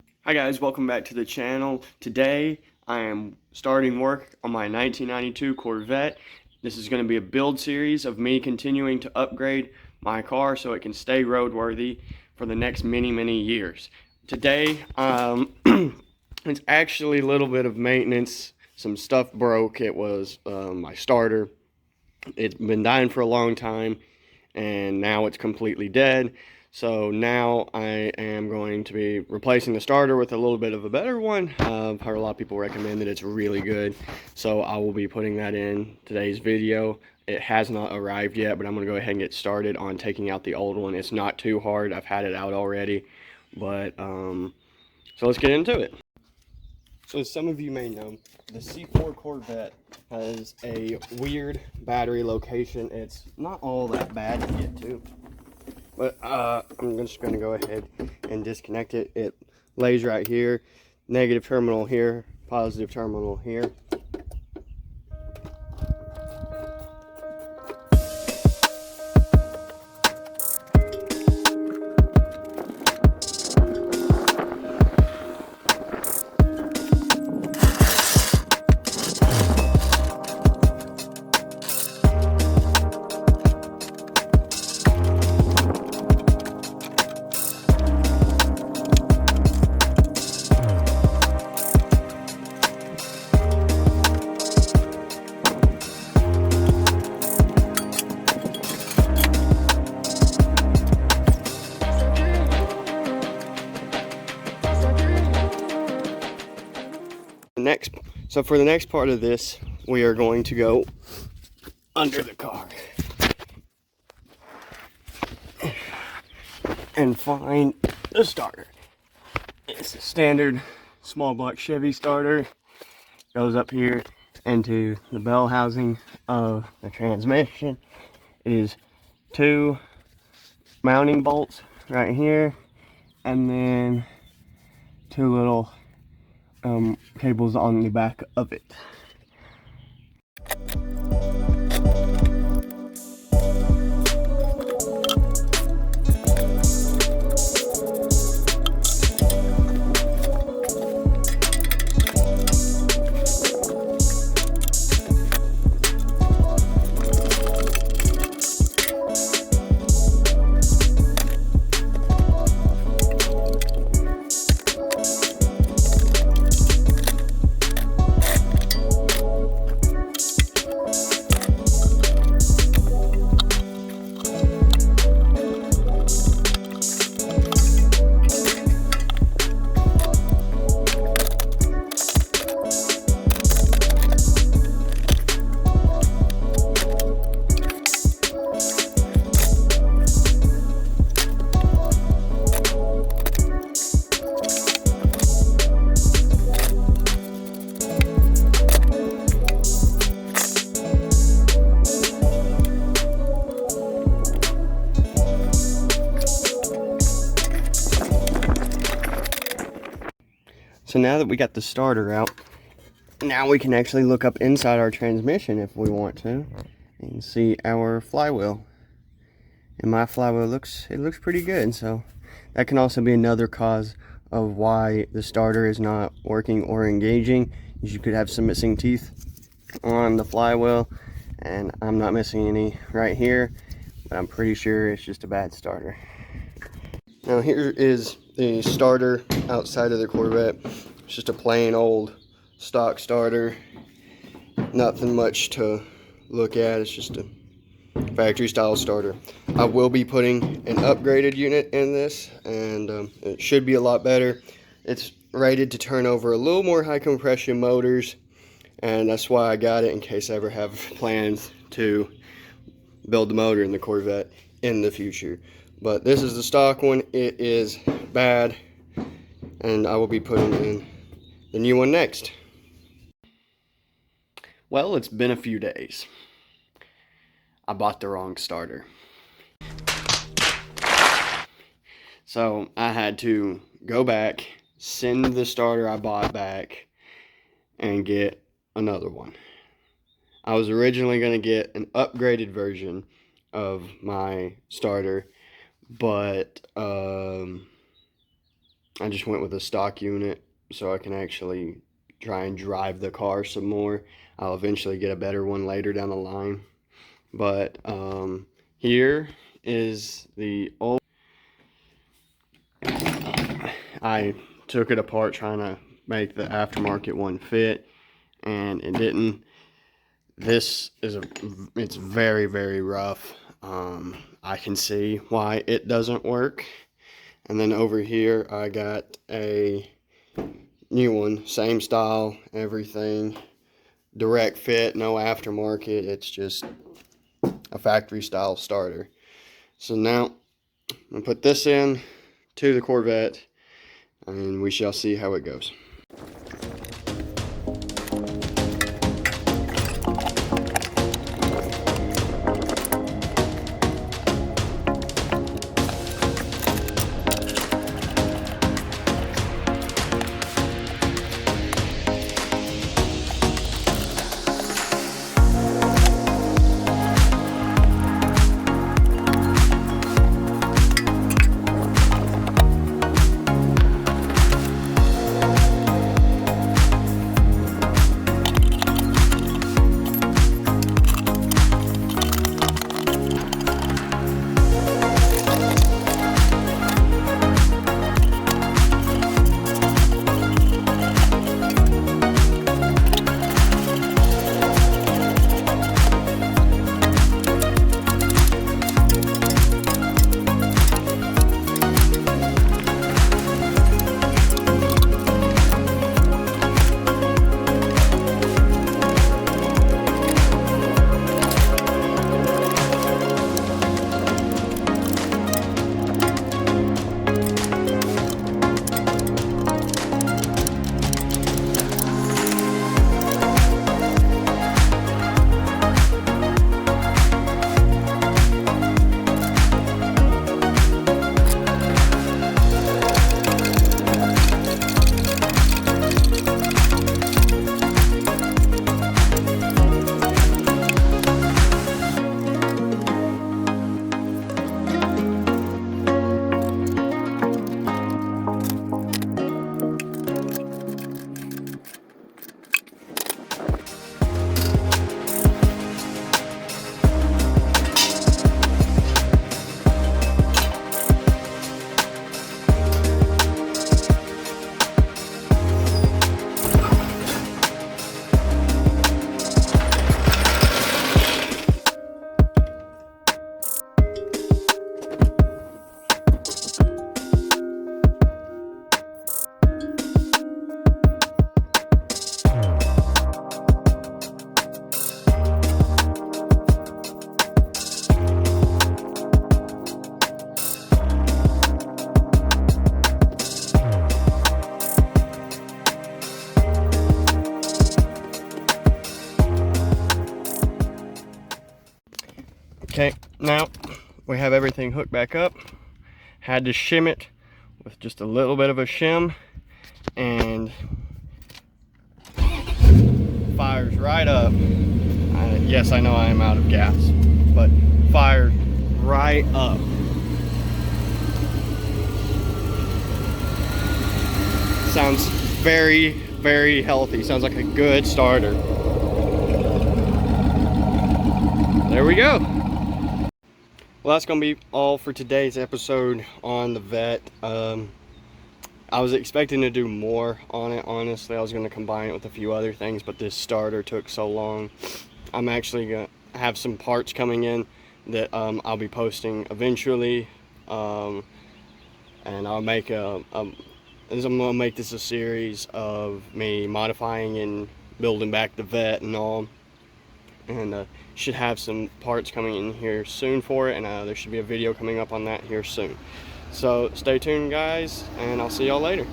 Hi guys, welcome back to the channel. Today I am starting work on my 1992 Corvette. This is going to be a build series of me continuing to upgrade my car so it can stay roadworthy for the next many years. Today, it's actually a little bit of maintenance. Some stuff broke. It was my starter. It's been dying for a long time and now it's completely dead. So now I am going to be replacing the starter with a little bit of a better one. I've heard a lot of people recommend it. It's really good. So I will be putting that in today's video. It has not arrived yet, but I'm going to go ahead and get started on taking out the old one. It's not too hard. I've had it out already. But, so let's get into it. So as some of you may know, the C4 Corvette has a weird battery location. It's not all that bad to get to. But I'm just going to go ahead and disconnect it. It lays right here. Negative terminal here, positive terminal here. So for the next part of this, we are going to go under the car and find the starter. It's a standard small block Chevy starter. Goes up here into the bell housing of the transmission. It is two mounting bolts right here, and then two little cables on the back of it. So now that we got the starter out, now we can actually look up inside our transmission if we want to and see our flywheel. And my flywheel looks pretty good, so that can also be another cause of why the starter is not working or engaging. You could have some missing teeth on the flywheel, and I'm not missing any right here, but I'm pretty sure it's just a bad starter. Now here is the starter outside of the Corvette. It's just a plain old stock starter. Nothing much to look at. It's just a factory style starter. I will be putting an upgraded unit in this, and it should be a lot better. It's rated to turn over a little more high compression motors, and that's why I got it, in case I ever have plans to build the motor in the Corvette in the future. But this is the stock one. It is bad, and I will be putting in the new one next. Well, it's been a few days. I bought the wrong starter. So I had to go back, send the starter I bought back, and get another one. I was originally going to get an upgraded version of my starter, but I just went with a stock unit so I can actually try and drive the car some more. I'll eventually get a better one later down the line. But here is the old. I took it apart trying to make the aftermarket one fit, and it didn't. This is it's very, very rough. I can see why it doesn't work. And then over here I got a new one, same style, everything, direct fit, no aftermarket. It's just a factory style starter. So now I'm gonna put this in to the Corvette, and we shall see how it goes. Okay, now we have everything hooked back up. Had to shim it with just a little bit of a shim, and fires right up. Yes, I know I am out of gas, but fired right up. Sounds very, very healthy. Sounds like a good starter. There we go. Well, that's going to be all for today's episode on the Vette. I was expecting to do more on it, honestly. I was going to combine it with a few other things, but this starter took so long. I'm actually going to have some parts coming in that I'll be posting eventually. And I'll make I'm going to make this a series of me modifying and building back the Vette and all. And should have some parts coming in here soon for it, and there should be a video coming up on that here soon. So stay tuned, guys, and I'll see y'all later.